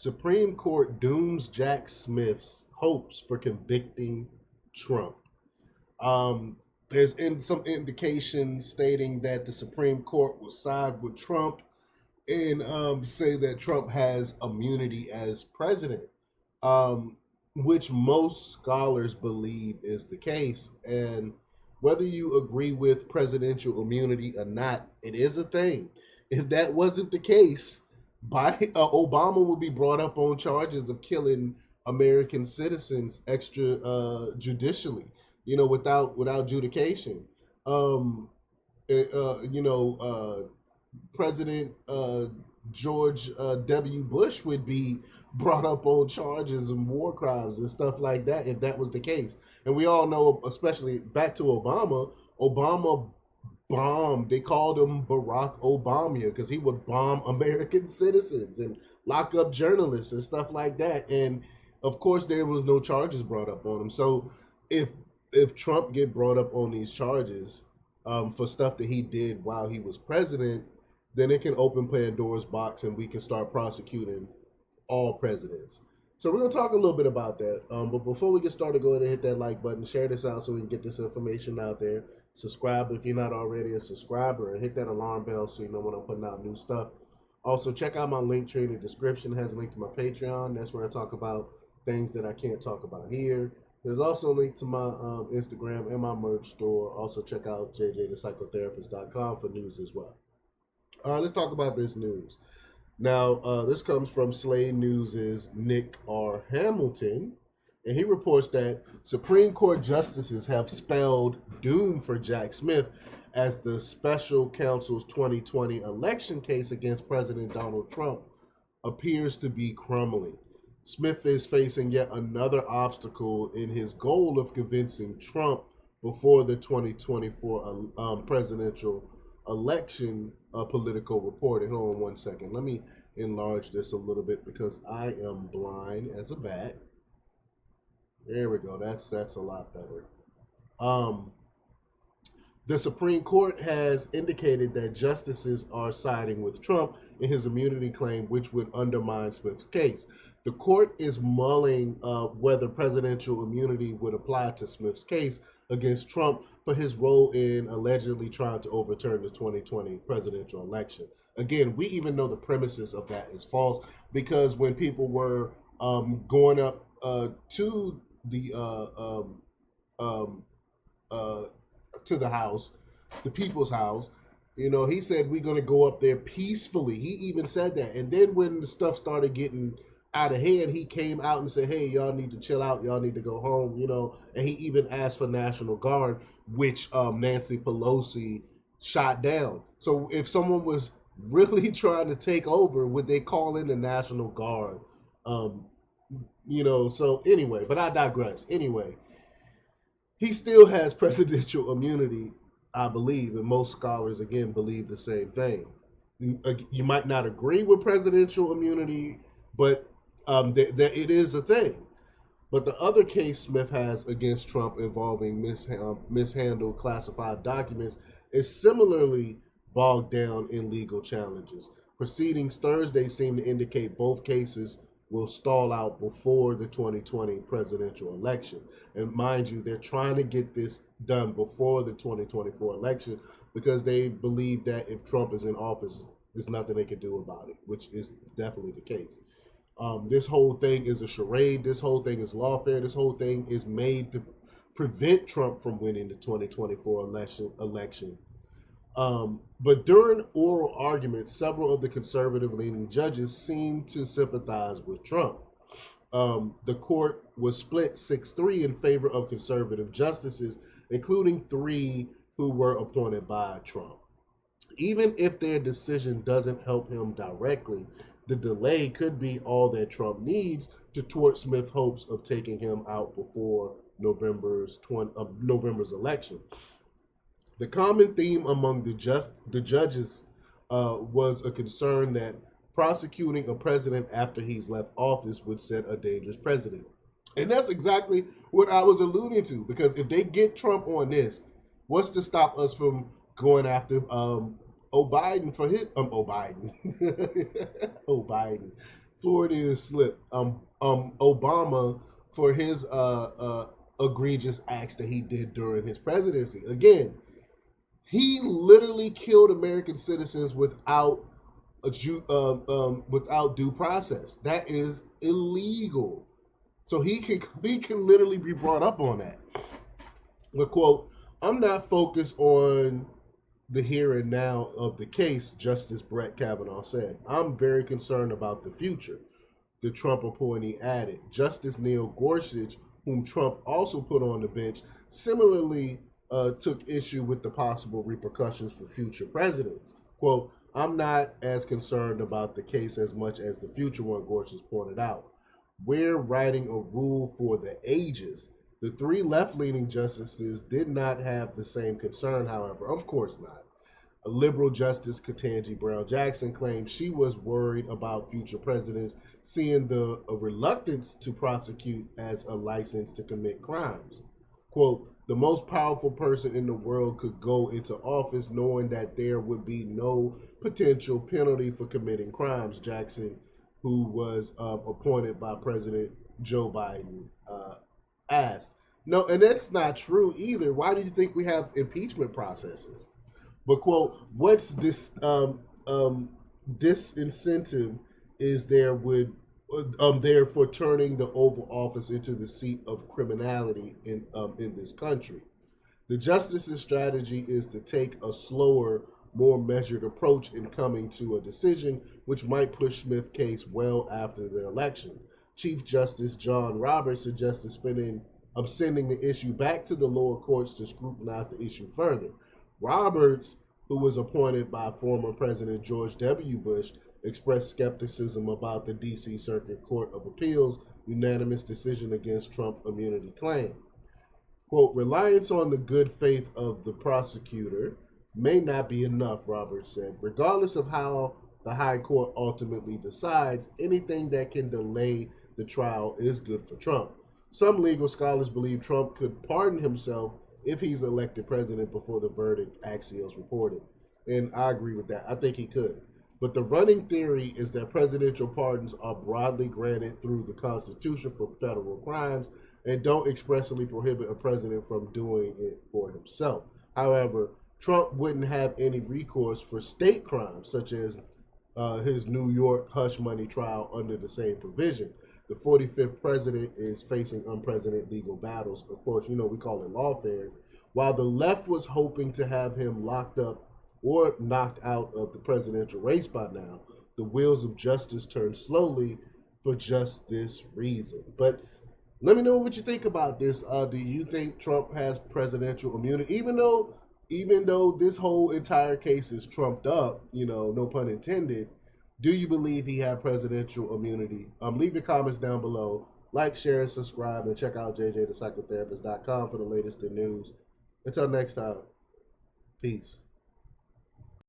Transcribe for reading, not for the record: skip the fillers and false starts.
Supreme Court dooms Jack Smith's hopes for convicting Trump. Um, there's some indications stating that the Supreme Court will side with Trump and say that Trump has immunity as president, um, which most scholars believe is the case. And whether you agree with presidential immunity or not, it is a thing. If that wasn't the case, Obama would be brought up on charges of killing American citizens extra judicially, without judication. Um, President George W. Bush would be brought up on charges and war crimes and stuff like that if that was the case. And we all know, especially back to Obama, Obama bombed. They called him Barack Obama because he would bomb American citizens and lock up journalists and stuff like that. And of course, there was no charges brought up on him. So if if Trump get brought up on these charges for stuff that he did while he was president, then it can open Pandora's box and we can start prosecuting all presidents. So we're gonna talk a little bit about that. But before we get started, go ahead and hit that like button, share this out so we can get this information out there. Subscribe if you're not already a subscriber, and hit that alarm bell so you know when I'm putting out new stuff. Also, check out my link tree in the description. It has a link to my Patreon. That's where I talk about things that I can't talk about here. There's also a link to my Instagram and my merch store. Also, check out jjthepsychotherapist.com for news as well. Let's talk about this news. Now, this comes from Slate News' Nick R. Hamilton, and he reports that Supreme Court justices have spelled doom for Jack Smith as the special counsel's 2020 election case against President Donald Trump appears to be crumbling. Smith is facing yet another obstacle in his goal of convincing Trump before the 2024 presidential election. Political reporting. Hold on one second. Let me enlarge this a little bit because I am blind as a bat. There we go. That's a lot better. Um, the Supreme Court has indicated that justices are siding with Trump in his immunity claim, which would undermine Smith's case. The court is mulling whether presidential immunity would apply to Smith's case against Trump for his role in allegedly trying to overturn the 2020 presidential election. Again, we even know the premises of that is false because when people were going up to the um, uh, to the house, the people's house. He said we're going to go up there peacefully. He even said that. And then when the stuff started getting out of hand, he came out and said, "Hey, y'all need to chill out. Y'all need to go home." And he even asked for National Guard, which Nancy Pelosi shot down. So if someone was really trying to take over, would they call in the National Guard? Um, So anyway, but I digress. Anyway, he still has presidential immunity, I believe, and most scholars again believe the same thing. You might not agree with presidential immunity, but it is a thing. But the other case Smith has against Trump involving mishandled classified documents is similarly bogged down in legal challenges. Proceedings Thursday seem to indicate both cases will stall out before the 2020 presidential election. And mind you, they're trying to get this done before the 2024 election because they believe that if Trump is in office, there's nothing they can do about it, which is definitely the case. This whole thing is a charade. This whole thing is lawfare. This whole thing is made to prevent Trump from winning the 2024 election. But during oral arguments, several of the conservative-leaning judges seemed to sympathize with Trump. The court was split 6-3 in favor of conservative justices, including 3 who were appointed by Trump. Even if their decision doesn't help him directly, the delay could be all that Trump needs to thwart Smith's hopes of taking him out before November's election. The common theme among the judges was a concern that prosecuting a president after he's left office would set a dangerous precedent. And that's exactly what I was alluding to, because if they get Trump on this, what's to stop us from going after Biden for his Biden, Biden Floridian slip. Obama for his egregious acts that he did during his presidency. Again, he literally killed American citizens without due process. That is illegal. So he can literally be brought up on that. The quote, I'm not focused on the here and now of the case, Justice Brett Kavanaugh said. I'm very concerned about the future, the Trump appointee added. Justice Neil Gorsuch, whom Trump also put on the bench, similarly took issue with the possible repercussions for future presidents. Quote, I'm not as concerned about the case as much as the future one, Gorsuch pointed out. We're writing a rule for the ages. The three left leaning justices did not have the same concern, however. Of course not. A liberal Justice Ketanji Brown Jackson claimed she was worried about future presidents seeing the reluctance to prosecute as a license to commit crimes. Quote, the most powerful person in the world could go into office knowing that there would be no potential penalty for committing crimes, Jackson, who was appointed by President Joe Biden, asked. No, and that's not true either. Why do you think we have impeachment processes? But quote, what's this disincentive is there for turning the Oval Office into the seat of criminality in this country? The justice's strategy is to take a slower, more measured approach in coming to a decision, which might push Smith's case well after the election. Chief Justice John Roberts suggested sending the issue back to the lower courts to scrutinize the issue further. Roberts, who was appointed by former President George W. Bush, expressed skepticism about the D.C. Circuit Court of Appeals' unanimous decision against Trump immunity claim. Quote, reliance on the good faith of the prosecutor may not be enough, Roberts said. Regardless of how the high court ultimately decides, anything that can delay the trial is good for Trump. Some legal scholars believe Trump could pardon himself if he's elected president before the verdict, Axios reported. And I agree with that. I think he could. But the running theory is that presidential pardons are broadly granted through the Constitution for federal crimes and don't expressly prohibit a president from doing it for himself. However, Trump wouldn't have any recourse for state crimes, such as his New York hush money trial under the same provision. The 45th president is facing unprecedented legal battles. Of course, we call it lawfare. While the left was hoping to have him locked up or knocked out of the presidential race by now, the wheels of justice turn slowly for just this reason. But let me know what you think about this. Do you think Trump has presidential immunity, even though this whole entire case is trumped up? No pun intended. Do you believe he had presidential immunity? Leave your comments down below. Like, share, and subscribe, and check out jjthepsychotherapist.com for the latest in news. Until next time, peace.